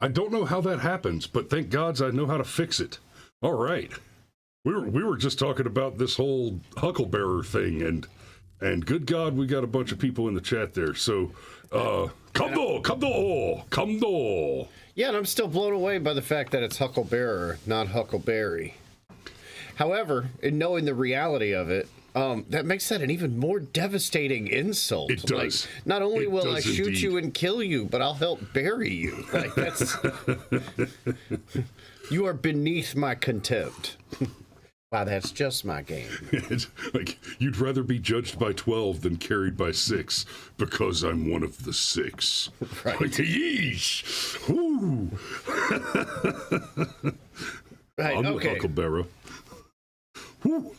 I don't know how that happens, but thank gods I know how to fix it. All right. We were just talking about this whole Hucklebearer thing, and good God, we got a bunch of people in the chat there. So, come do. Yeah, and I'm still blown away by the fact that it's Hucklebearer, not Huckleberry. However, in knowing the reality of it, that makes that an even more devastating insult. It does. Like, not only will I shoot indeed. you and kill you, but I'll help bury you. Like, that's... You are beneath my contempt. Wow, that's just my game. It's like, you'd rather be judged by 12 than carried by 6 because I'm one of the 6. Right. Like, yeesh. Woo. Right, I'm okay. Huckleberry. Woo.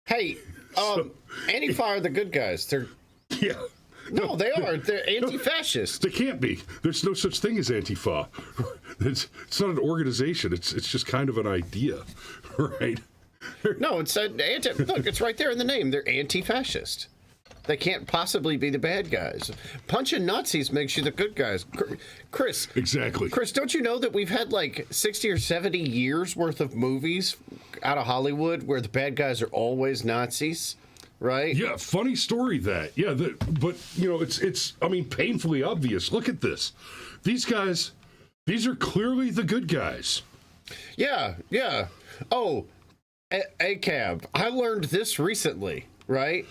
Hey, Antifa are the good guys. They're... Yeah. No, they are. They're anti-fascist. They can't be. There's no such thing as Antifa. It's not an organization. It's just kind of an idea, right? No, it's look, it's right there in the name. They're anti-fascist. They can't possibly be the bad guys. Punching Nazis makes you the good guys. Chris. Exactly. Chris, don't you know that we've had like 60 or 70 years worth of movies out of Hollywood where the bad guys are always Nazis? Right? Yeah, funny story that. Yeah, but you know, it's I mean, painfully obvious. Look at this. These guys, these are clearly the good guys. Yeah. Oh, ACAB. I learned this recently, right?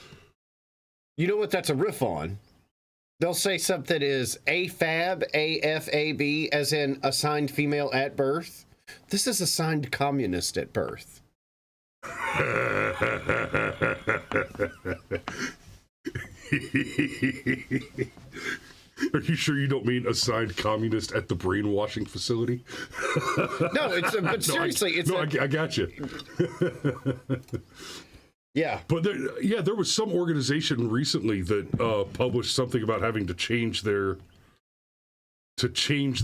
You know what that's a riff on? They'll say something is AFAB, AFAB, as in assigned female at birth. This is assigned communist at birth. Are you sure you don't mean assigned communist at the brainwashing facility? No, it's but seriously, I got you. Yeah, but there was some organization recently that published something about having to change the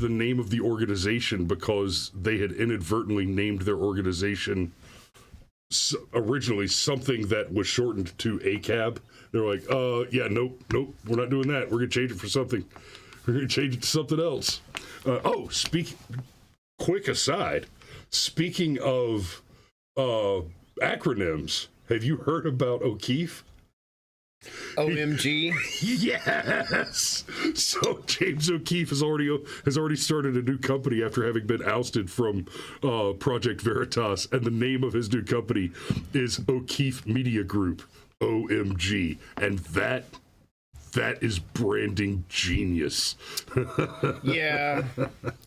name of the organization because they had inadvertently named their organization originally something that was shortened to ACAB. They're like, yeah, nope, we're not doing that. We're gonna change it for something. We're gonna change it to something else. Quick aside, speaking of acronyms, have you heard about O'Keefe? OMG. Yes. So James O'Keefe has already started a new company after having been ousted from Project Veritas, and the name of his new company is O'Keefe Media Group. OMG, and that is branding genius. Yeah.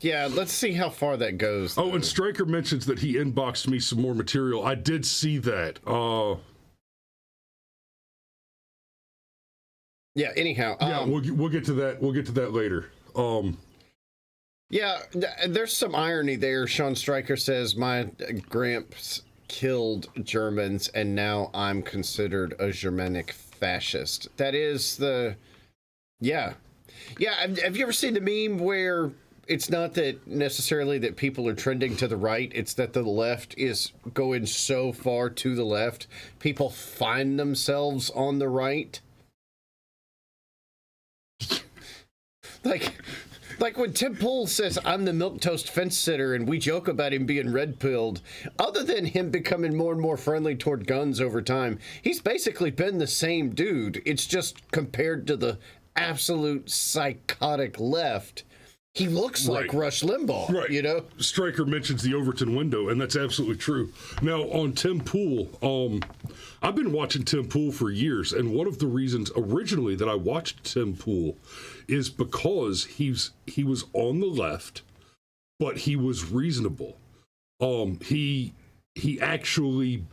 Let's see how far that goes. Oh, and Stryker mentions that he inboxed me some more material. I did see that. Yeah. Anyhow. Yeah, we'll get to that. We'll get to that later. Yeah, there's some irony there. Sean Stryker says, my gramps killed Germans, and now I'm considered a Germanic fascist. That is the... Yeah. Have you ever seen the meme where it's not that necessarily that people are trending to the right, it's that the left is going so far to the left, people find themselves on the right? Like when Tim Pool says, I'm the milquetoast fence sitter, and we joke about him being red-pilled, other than him becoming more and more friendly toward guns over time, he's basically been the same dude. It's just compared to the absolute psychotic left, he looks like Rush Limbaugh, right? You know? Stryker mentions the Overton window, and that's absolutely true. Now, on Tim Pool, I've been watching Tim Pool for years, and one of the reasons originally that I watched Tim Pool is because he was on the left, but he was reasonable. He actually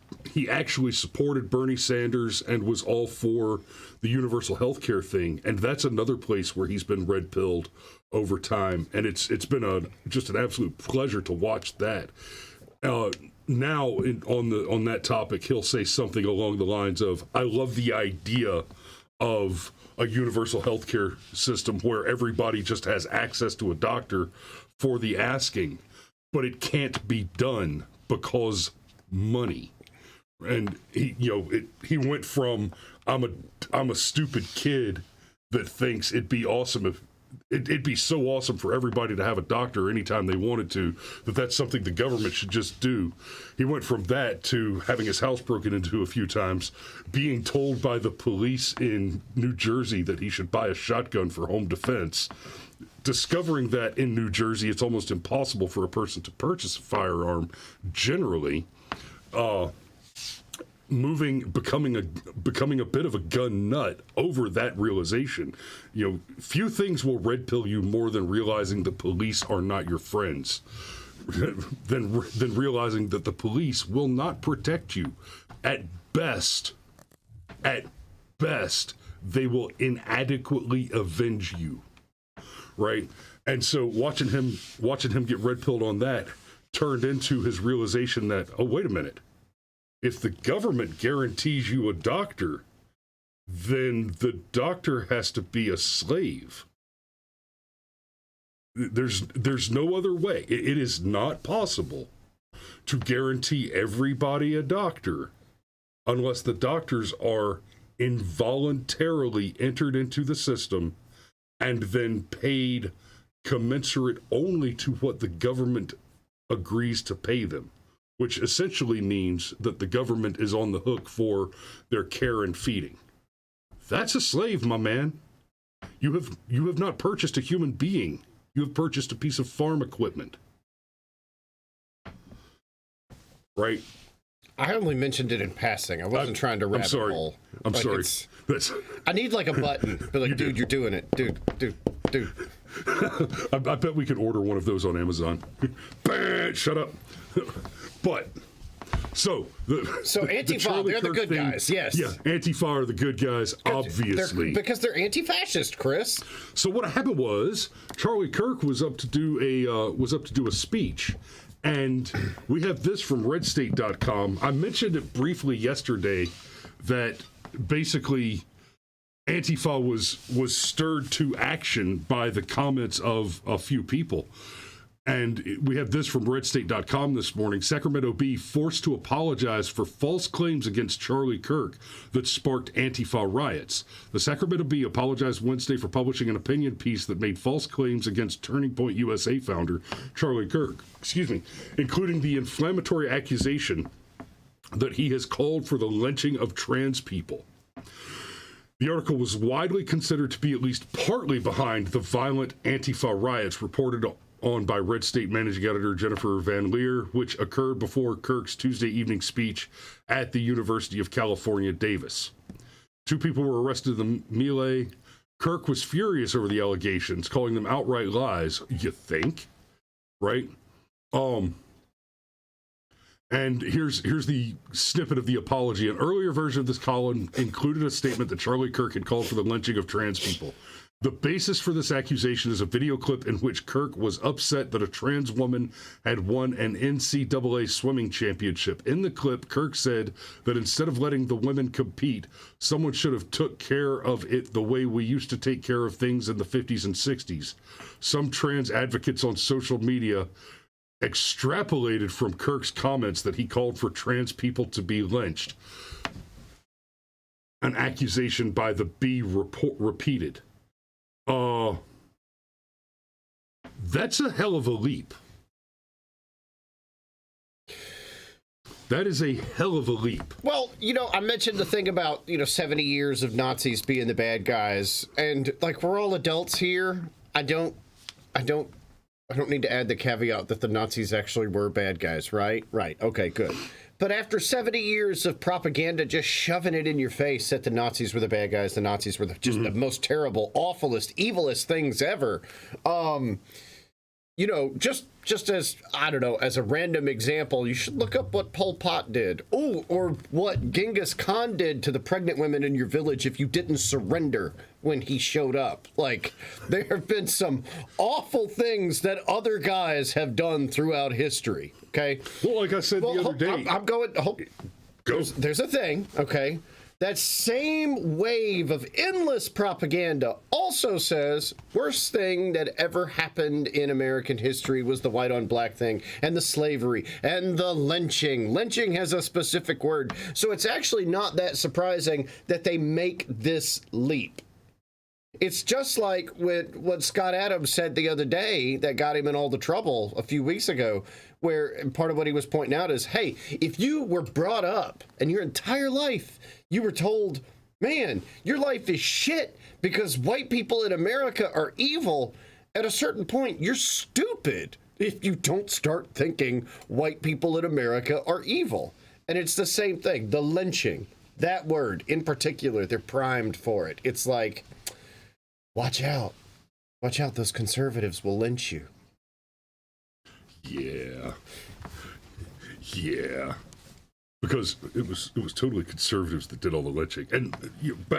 supported Bernie Sanders and was all for the universal health care thing, and that's another place where he's been red-pilled over time, and it's been just an absolute pleasure to watch that. Now, on that topic, he'll say something along the lines of, I love the idea of a universal healthcare system where everybody just has access to a doctor for the asking, but it can't be done because money. And he went from I'm a stupid kid that thinks it'd be awesome it'd be so awesome for everybody to have a doctor anytime they wanted to, that's something the government should just do. He went from that to having his house broken into a few times, being told by the police in New Jersey that he should buy a shotgun for home defense, discovering that in New Jersey it's almost impossible for a person to purchase a firearm generally, becoming a bit of a gun nut over that realization. Few things will red pill you more than realizing the police are not your friends, than realizing that the police will not protect you. At best, they will inadequately avenge you, right? And so watching him get red pilled on that turned into his realization that, oh, wait a minute. If the government guarantees you a doctor, then the doctor has to be a slave. There's no other way. It is not possible to guarantee everybody a doctor unless the doctors are involuntarily entered into the system and then paid commensurate only to what the government agrees to pay them, which essentially means that the government is on the hook for their care and feeding. That's a slave, my man. You have not purchased a human being. You have purchased a piece of farm equipment. Right? I only mentioned it in passing. I wasn't trying to rabbit hole. I'm sorry. I need like a button. Be like, dude, you're doing it. Dude. I bet we could order one of those on Amazon. Shut up. But so Antifa, they're the good guys. Yes. Yeah, Antifa are the good guys, obviously, because they're anti-fascist, Chris. So what happened was Charlie Kirk was up to do a speech, and we have this from RedState.com. I mentioned it briefly yesterday that basically Antifa was stirred to action by the comments of a few people. And we have this from RedState.com this morning. Sacramento Bee forced to apologize for false claims against Charlie Kirk that sparked Antifa riots. The Sacramento Bee apologized Wednesday for publishing an opinion piece that made false claims against Turning Point USA founder Charlie Kirk, including the inflammatory accusation that he has called for the lynching of trans people. The article was widely considered to be at least partly behind the violent Antifa riots reported on by Red State managing editor Jennifer Van Leer, which occurred before Kirk's Tuesday evening speech at the University of California, Davis. 2 people were arrested in the melee. Kirk was furious over the allegations, calling them outright lies. You think? Right? And here's the snippet of the apology. An earlier version of this column included a statement that Charlie Kirk had called for the lynching of trans people. The basis for this accusation is a video clip in which Kirk was upset that a trans woman had won an NCAA swimming championship. In the clip, Kirk said that instead of letting the women compete, someone should have took care of it the way we used to take care of things in the 50s and 60s. Some trans advocates on social media extrapolated from Kirk's comments that he called for trans people to be lynched. An accusation by the Bee repeated. That's a hell of a leap. That is a hell of a leap. Well, I mentioned the thing about, 70 years of Nazis being the bad guys, and like we're all adults here. I don't need to add the caveat that the Nazis actually were bad guys, right? Right. Okay, good. But after 70 years of propaganda just shoving it in your face that the Nazis were the bad guys, the Nazis were the most terrible, awfulest, evilest things ever. Just as, I don't know, as a random example, you should look up what Pol Pot did. Oh, or what Genghis Khan did to the pregnant women in your village if you didn't surrender when he showed up. Like, there have been some awful things that other guys have done throughout history, okay? Well, like I said the other day... I'm going... There's a thing, okay? That same wave of endless propaganda also says worst thing that ever happened in American history was the white on black thing and the slavery and the lynching. Lynching has a specific word. So it's actually not that surprising that they make this leap. It's just like what Scott Adams said the other day that got him in all the trouble a few weeks ago, where part of what he was pointing out is, hey, if you were brought up and your entire life you were told, man, your life is shit because white people in America are evil, at a certain point, you're stupid if you don't start thinking white people in America are evil. And it's the same thing. The lynching, that word in particular, they're primed for it. It's like, watch out. Watch out, those conservatives will lynch you. Yeah. Because it was totally conservatives that did all the lynching. And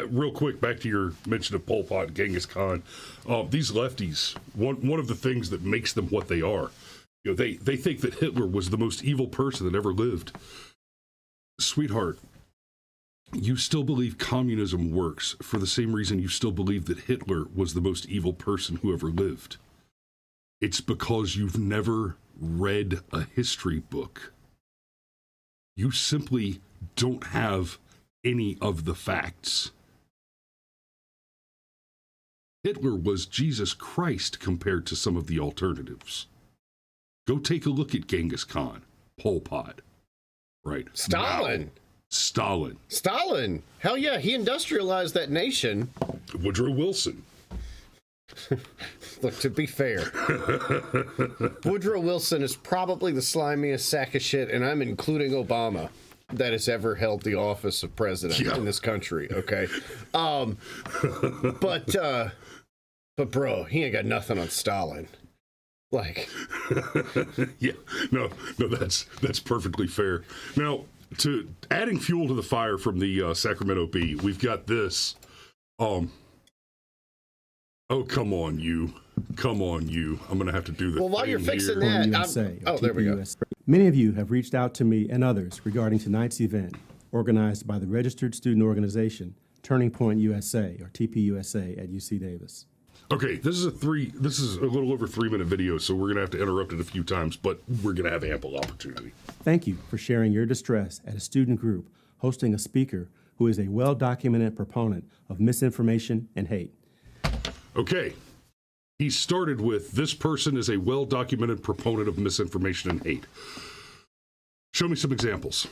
real quick, back to your mention of Pol Pot and Genghis Khan. These lefties, one of the things that makes them what they are, they think that Hitler was the most evil person that ever lived. Sweetheart, you still believe communism works for the same reason you still believe that Hitler was the most evil person who ever lived. It's because you've never read a history book. You simply don't have any of the facts. Hitler was Jesus Christ compared to some of the alternatives. Go take a look at Genghis Khan, Pol Pot, right? Stalin. Stalin. Hell yeah, he industrialized that nation. Woodrow Wilson. Look, to be fair, Woodrow Wilson is probably the slimiest sack of shit, and I'm including Obama, that has ever held the office of president in this country, okay? But bro, he ain't got nothing on Stalin. Like, yeah, no, that's perfectly fair. Now, to adding fuel to the fire from the Sacramento Bee, we've got this. Oh, come on, you. I'm going to have to do the well, while you're fixing here. that, there we go. Many of you have reached out to me and others regarding tonight's event, organized by the Registered Student Organization, Turning Point USA, or TPUSA, at UC Davis. Okay, this is a little over 3-minute video, so we're going to have to interrupt it a few times, but we're going to have ample opportunity. Thank you for sharing your distress at a student group hosting a speaker who is a well-documented proponent of misinformation and hate. Okay, he started with, this person is a well-documented proponent of misinformation and hate. Show me some examples.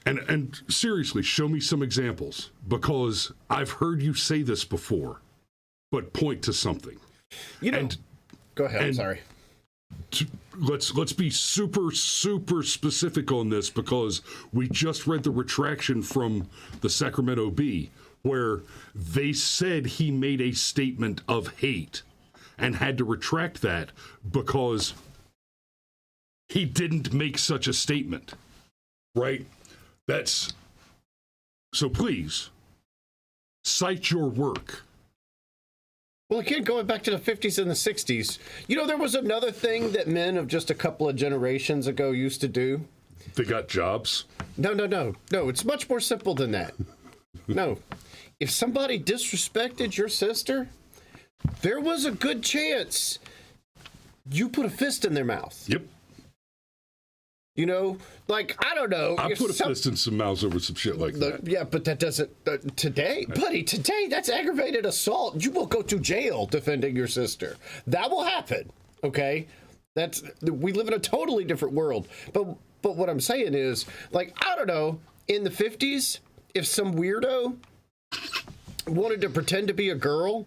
And seriously, show me some examples, because I've heard you say this before, but point to something. Go ahead, I'm sorry. Let's be super specific on this, because we just read the retraction from the Sacramento Bee, where they said he made a statement of hate and had to retract that because he didn't make such a statement, right? So please, cite your work. Well, again, going back to the 50s and the 60s, there was another thing that men of just a couple of generations ago used to do. They got jobs? No, it's much more simple than that. No. If somebody disrespected your sister, there was a good chance you put a fist in their mouth. Yep. I don't know. I put a fist in some mouths over some shit like that. Yeah, but that doesn't... today, that's aggravated assault. You will go to jail defending your sister. That will happen, okay? We live in a totally different world. But what I'm saying is, I don't know, in the 50s, if some weirdo wanted to pretend to be a girl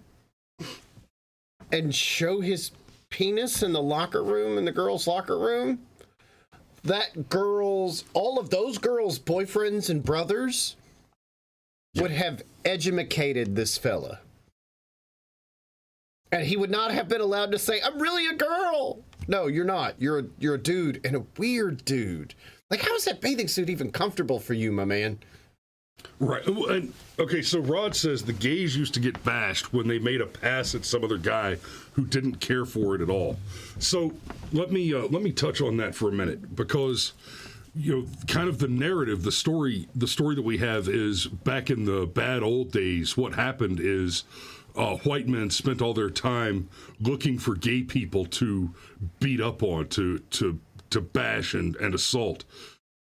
and show his penis in the locker room, in the girls' locker room, all of those girls' boyfriends and brothers would have edumacated this fella. And he would not have been allowed to say, I'm really a girl. No, you're not. You're a dude, and a weird dude. How is that bathing suit even comfortable for you, my man? Right. And, okay, so Rod says the gays used to get bashed when they made a pass at some other guy who didn't care for it at all. So let me touch on that for a minute, because kind of the narrative, the story that we have is, back in the bad old days, what happened is white men spent all their time looking for gay people to beat up on, to bash and assault,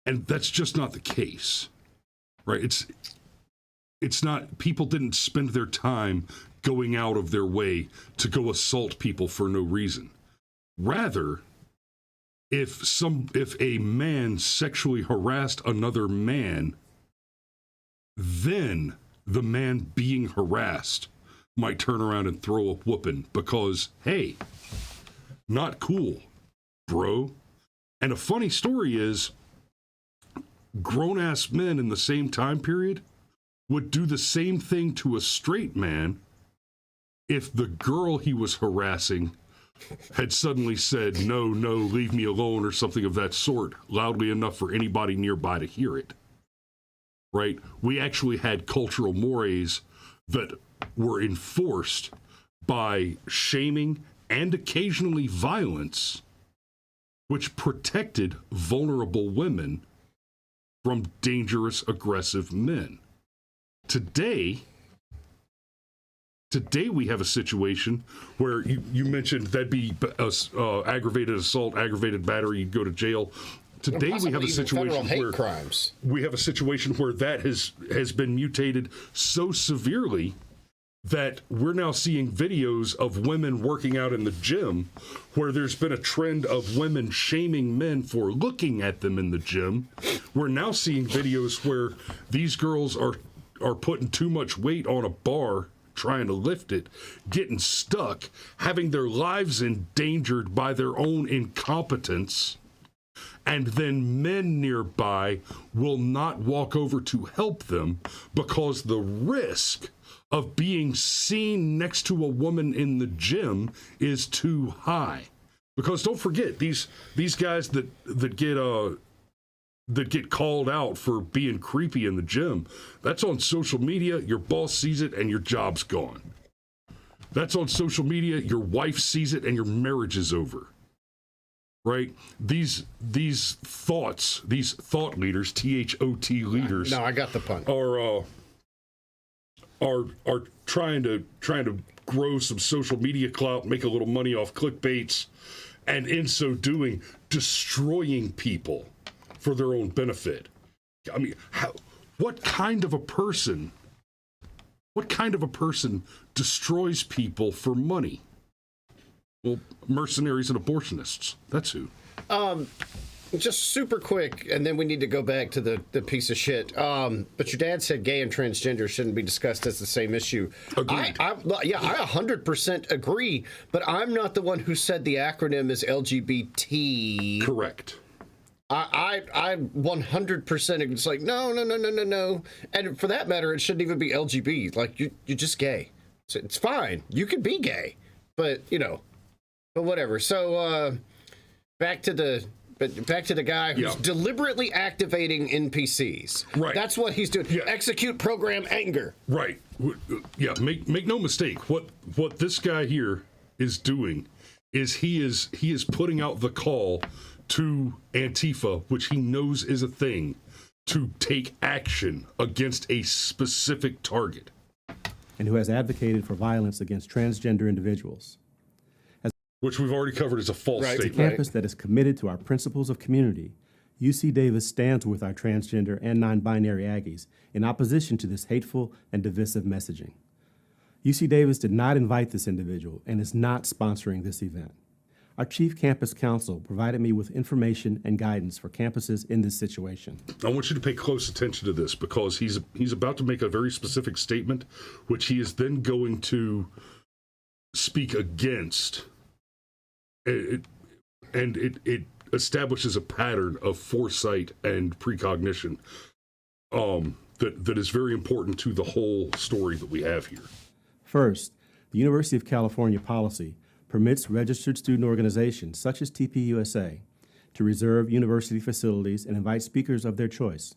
and that's just not the case. Right, it's not. People didn't spend their time going out of their way to go assault people for no reason. Rather, if a man sexually harassed another man, then the man being harassed might turn around and throw a whooping because, hey, not cool, bro. And a funny story is, grown-ass men in the same time period would do the same thing to a straight man if the girl he was harassing had suddenly said, no, leave me alone, or something of that sort, loudly enough for anybody nearby to hear it. Right? We actually had cultural mores that were enforced by shaming and occasionally violence, which protected vulnerable women from dangerous, aggressive men. Today we have a situation where you mentioned that'd be aggravated assault, aggravated battery, you'd go to jail. Today we have a situation where crimes. We have a situation where that has been mutated so severely that we're now seeing videos of women working out in the gym where there's been a trend of women shaming men for looking at them in the gym. We're now seeing videos where these girls are putting too much weight on a bar, trying to lift it, getting stuck, having their lives endangered by their own incompetence, and then men nearby will not walk over to help them because the risk of being seen next to a woman in the gym is too high. Because don't forget, these guys that get called out for being creepy in the gym, that's on social media, your boss sees it and your job's gone. That's on social media, your wife sees it and your marriage is over. Right? These thought leaders, THOT leaders. No, I got the pun. Are trying to grow some social media clout, make a little money off clickbaits, and in so doing, destroying people for their own benefit. I mean, what kind of a person destroys people for money? Well, mercenaries and abortionists. That's who. Just super quick, and then we need to go back to the piece of shit. But your dad said gay and transgender shouldn't be discussed as the same issue. Agreed. I 100% agree, but I'm not the one who said the acronym is LGBT. Correct. I 100%. It's like, no. And for that matter, it shouldn't even be LGB. Like, you're just gay. So it's fine. You can be gay. But, but whatever. So, back to the guy who's deliberately activating NPCs. Right. That's what he's doing. Yeah. Execute program anger. Right. Yeah. Make no mistake. What this guy here is doing is he is putting out the call to Antifa, which he knows is a thing, to take action against a specific target. And who has advocated for violence against transgender individuals. Which we've already covered as a false It's a statement. campus that is committed to our principles of community. UC Davis stands with our transgender and non-binary Aggies in opposition to this hateful and divisive messaging. UC Davis did not invite this individual and is not sponsoring this event. Our chief campus counsel provided me with information and guidance for campuses in this situation. I want you to pay close attention to this because he's about to make a very specific statement, which he is then going to speak against. It establishes a pattern of foresight and precognition that is very important to the whole story that we have here. First, the University of California policy permits registered student organizations such as TPUSA to reserve university facilities and invite speakers of their choice.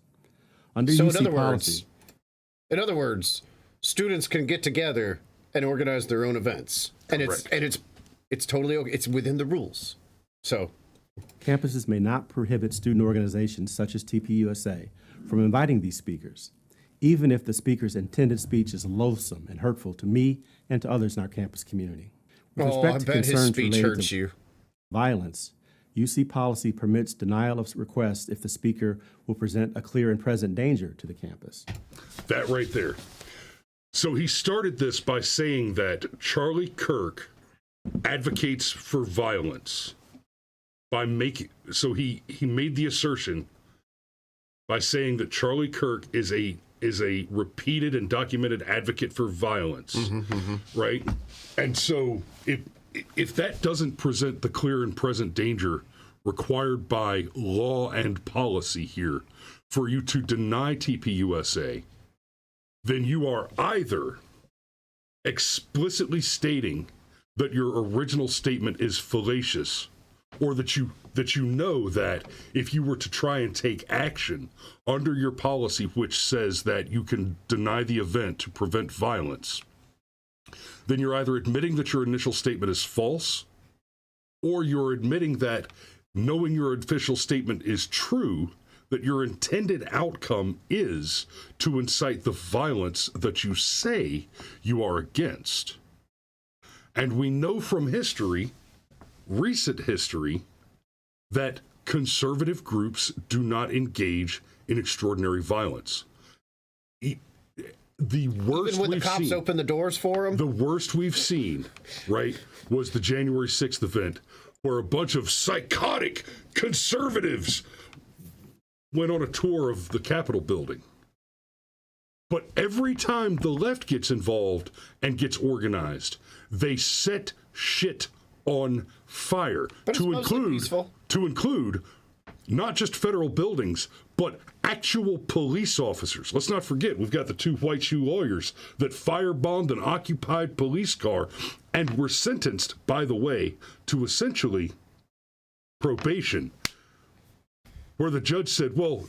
Under UC policy, in other words, students can get together and organize their own events, and it's totally okay. It's within the rules. So, campuses may not prohibit student organizations such as TPUSA from inviting these speakers, even if the speaker's intended speech is loathsome and hurtful to me and to others in our campus community. With respect to concerns related to violence, UC policy permits denial of requests if the speaker will present a clear and present danger to the campus. That right there. So he started this by saying that Charlie Kirk advocates for violence by making, so he made the assertion by saying that Charlie Kirk is a repeated and documented advocate for violence, right? And so if that doesn't present the clear and present danger required by law and policy here for you to deny TPUSA, then you are either explicitly stating that your original statement is fallacious, or that you know that if you were to try and take action under your policy, which says that you can deny the event to prevent violence, then you're either admitting that your initial statement is false, or you're admitting that, knowing your official statement is true, that your intended outcome is to incite the violence that you say you are against. And we know from history, recent history, that conservative groups do not engage in extraordinary violence. The worst Even when the we've cops seen, open the doors for them? the worst we've seen, right, was the January 6th event, where a bunch of psychotic conservatives went on a tour of the Capitol building. But every time the left gets involved and gets organized, they set shit on fire. But it's mostly peaceful. To include not just federal buildings, but actual police officers. Let's not forget, we've got the two white shoe lawyers that firebombed an occupied police car and were sentenced, by the way, to essentially probation, where the judge said, well,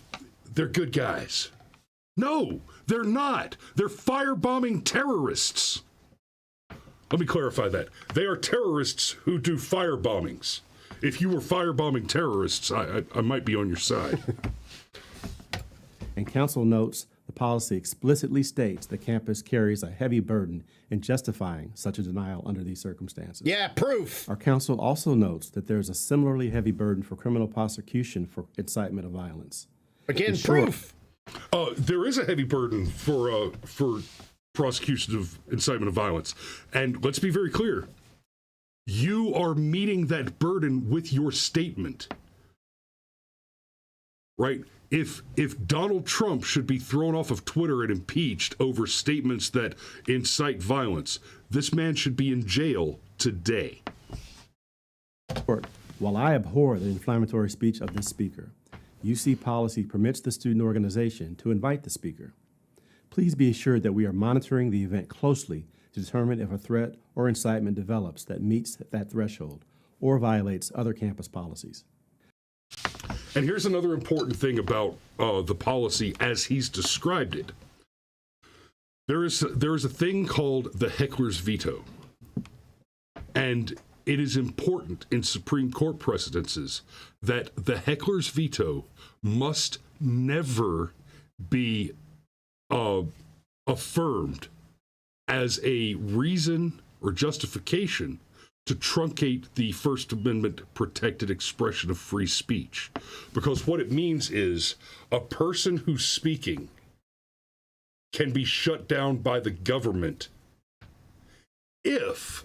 they're good guys. No, they're not. They're firebombing terrorists. Let me clarify that. They are terrorists who do firebombings. If you were firebombing terrorists, I might be on your side. And counsel notes the policy explicitly states the campus carries a heavy burden in justifying such a denial under these circumstances. Yeah, proof. Our counsel also notes that there is a similarly heavy burden for criminal prosecution for incitement of violence. Again, In short, proof. There is a heavy burden for prosecution of incitement of violence. And let's be very clear. You are meeting that burden with your statement. Right? If Donald Trump should be thrown off of Twitter and impeached over statements that incite violence, this man should be in jail today. While I abhor the inflammatory speech of this speaker, UC policy permits the student organization to invite the speaker. Please be assured that we are monitoring the event closely to determine if a threat or incitement develops that meets that threshold or violates other campus policies. And here's another important thing about the policy as he's described it. There is a thing called the heckler's veto. And it is important in Supreme Court precedences that the heckler's veto must never be affirmed as a reason or justification to truncate the First Amendment protected expression of free speech. Because what it means is a person who's speaking can be shut down by the government if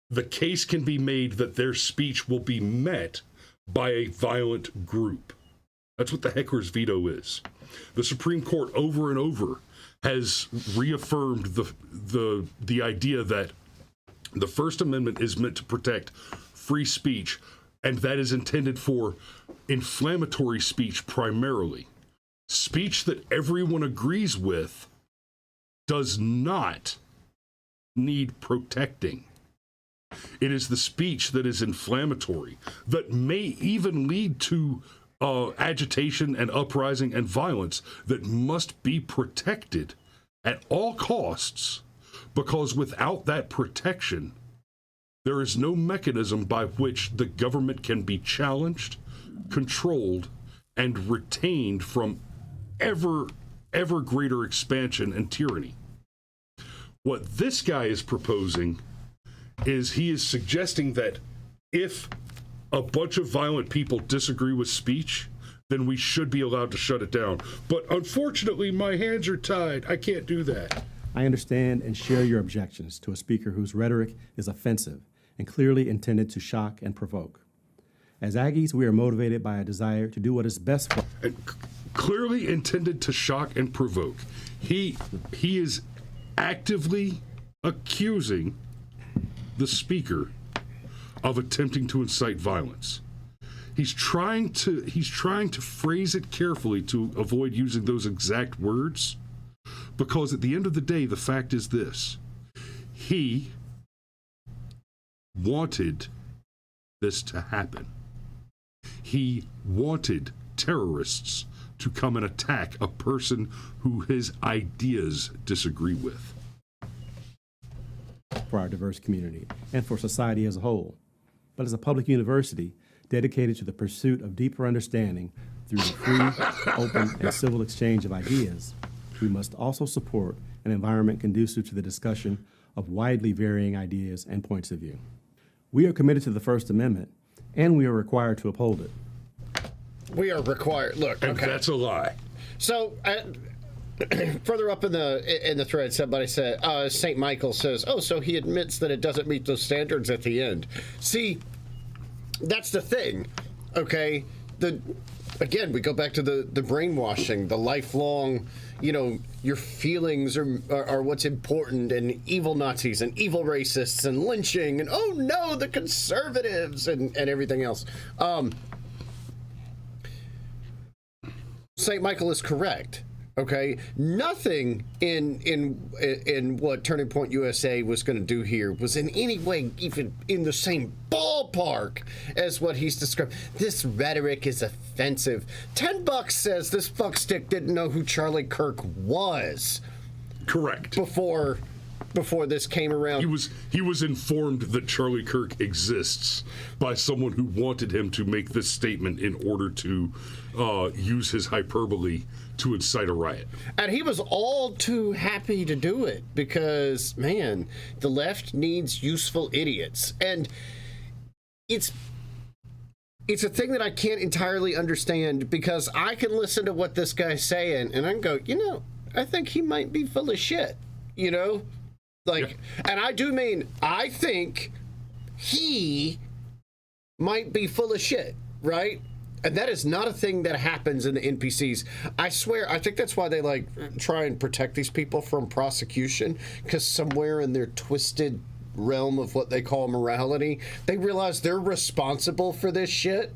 the case can be made that their speech will be met by a violent group. That's what the heckler's veto is. The Supreme Court over and over has reaffirmed the idea that the First Amendment is meant to protect free speech, and that is intended for inflammatory speech primarily. Speech that everyone agrees with does not need protecting. It is the speech that is inflammatory, that may even lead to agitation and uprising and violence, that must be protected at all costs, because without that protection, there is no mechanism by which the government can be challenged, controlled, and retained from ever greater expansion and tyranny. What this guy is proposing is he is suggesting that if a bunch of violent people disagree with speech, then we should be allowed to shut it down. But unfortunately, my hands are tied. I can't do that. I understand and share your objections to a speaker whose rhetoric is offensive and clearly intended to shock and provoke. As Aggies, we are motivated by a desire to do what is best for. And clearly intended to shock and provoke. He is actively accusing the speaker of attempting to incite violence. He's trying to phrase it carefully to avoid using those exact words, because at the end of the day, the fact is this: he wanted this to happen. He wanted terrorists to come and attack a person who his ideas disagree with. For our diverse community and for society as a whole. But as a public university dedicated to the pursuit of deeper understanding through the free, open, and civil exchange of ideas, we must also support an environment conducive to the discussion of widely varying ideas and points of view. We are committed to the First Amendment, and we are required to uphold it. We are required. Look, And okay. that's a lie. So, further up in the thread, somebody said, St. Michael says, oh, so he admits that it doesn't meet those standards at the end. See, that's the thing, okay? Again, we go back to the brainwashing, the lifelong, your feelings are what's important, and evil Nazis and evil racists and lynching and, oh no, the conservatives and everything else. St. Michael is correct. Okay, nothing in what Turning Point USA was going to do here was in any way even in the same ballpark as what he's described. This rhetoric is offensive. $10 says this fuckstick didn't know who Charlie Kirk was. Correct. Before this came around. He was informed that Charlie Kirk exists by someone who wanted him to make this statement in order to use his hyperbole to incite a riot. And he was all too happy to do it because, man, the left needs useful idiots. And it's a thing that I can't entirely understand, because I can listen to what this guy's saying and I can go, I think he might be full of shit, Like, and I do mean, I think he might be full of shit, right? And that is not a thing that happens in the NPCs. I swear, I think that's why they try and protect these people from prosecution, because somewhere in their twisted realm of what they call morality, they realize they're responsible for this shit.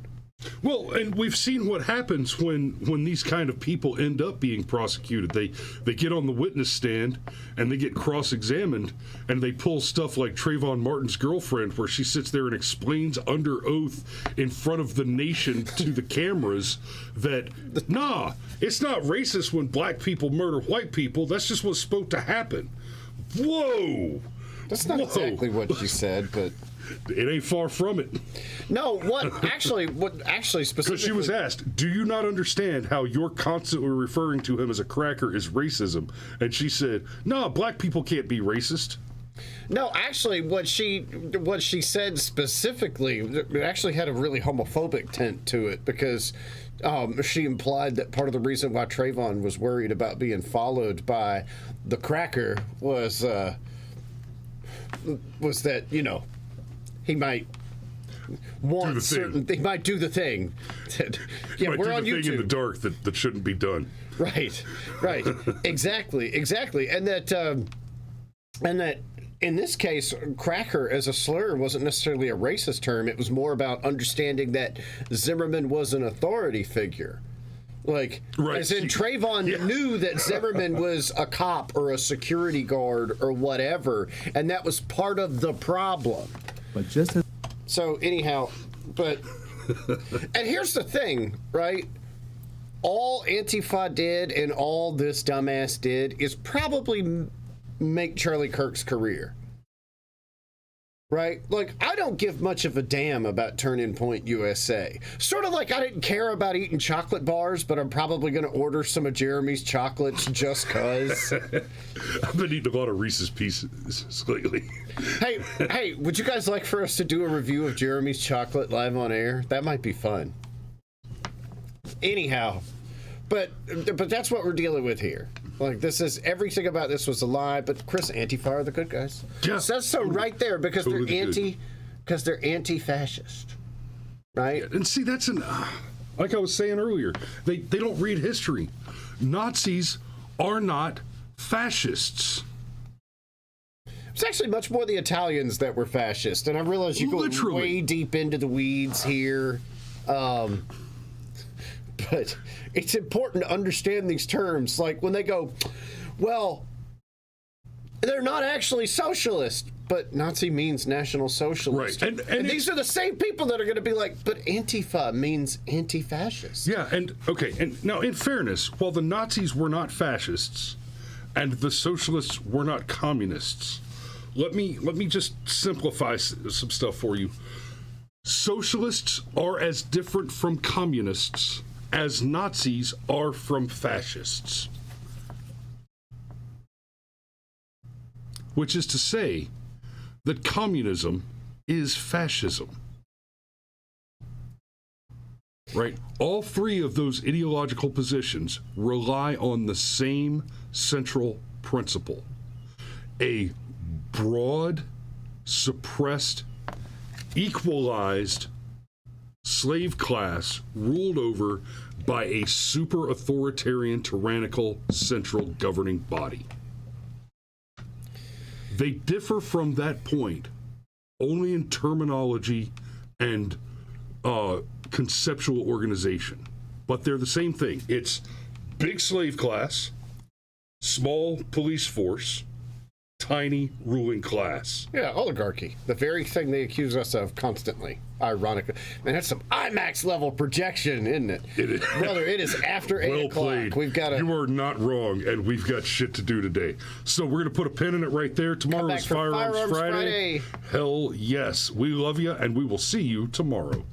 Well, and we've seen what happens when these kind of people end up being prosecuted. They get on the witness stand and they get cross-examined, and they pull stuff like Trayvon Martin's girlfriend, where she sits there and explains under oath in front of the nation to the cameras that, nah, it's not racist when black people murder white people. That's just what's supposed to happen. Whoa! That's not exactly what she said, but... It ain't far from it. No, what actually specifically... Because she was asked, do you not understand how you're constantly referring to him as a cracker is racism? And she said, no, black people can't be racist. No, actually, what she said specifically, it actually had a really homophobic tint to it, because she implied that part of the reason why Trayvon was worried about being followed by the cracker was that, he might want certain. He might do the thing. Yeah, we're on YouTube. Thing in the dark that shouldn't be done. Right. exactly, and that in this case, cracker as a slur wasn't necessarily a racist term. It was more about understanding that Zimmerman was an authority figure. Like, right. As in Trayvon knew that Zimmerman was a cop or a security guard or whatever, and that was part of the problem. But just as... So anyhow, and here's the thing, right? All Antifa did and all this dumbass did is probably make Charlie Kirk's career. Right? Like, I don't give much of a damn about Turning Point USA. Sort of like I didn't care about eating chocolate bars, but I'm probably going to order some of Jeremy's chocolates just cause. I've been eating a lot of Reese's Pieces lately. Hey, would you guys like for us to do a review of Jeremy's chocolate live on air? That might be fun. Anyhow, but that's what we're dealing with here. Like, this is, everything about this was a lie, but Chris, Antifa are the good guys. Yeah. It says so right there, because Totally they're anti-fascist, right? And see, that's like I was saying earlier, they don't read history. Nazis are not fascists. It's actually much more the Italians that were fascist, and I realize you're going way deep into the weeds here. But it's important to understand these terms. Like when they go, well, they're not actually socialist, but Nazi means National Socialist. Right. And these are the same people that are going to be like, but Antifa means anti-fascist. Yeah, and okay, and now in fairness, while the Nazis were not fascists and the socialists were not communists, let me just simplify some stuff for you. Socialists are as different from communists as Nazis are from fascists. Which is to say that communism is fascism. Right? All three of those ideological positions rely on the same central principle: a broad, suppressed, equalized slave class ruled over by a super authoritarian, tyrannical central governing body. They differ from that point only in terminology and conceptual organization, but they're the same thing. It's big slave class, small police force, tiny ruling class. Yeah, oligarchy. The very thing they accuse us of constantly, ironically. Man, that's some IMAX level projection, isn't it? It is. Brother, it is after 8 Well o'clock. played. We've got to... You are not wrong, and we've got shit to do today. So we're going to put a pin in it right there. Tomorrow is Firearms Friday. Hell yes. We love you, and we will see you tomorrow.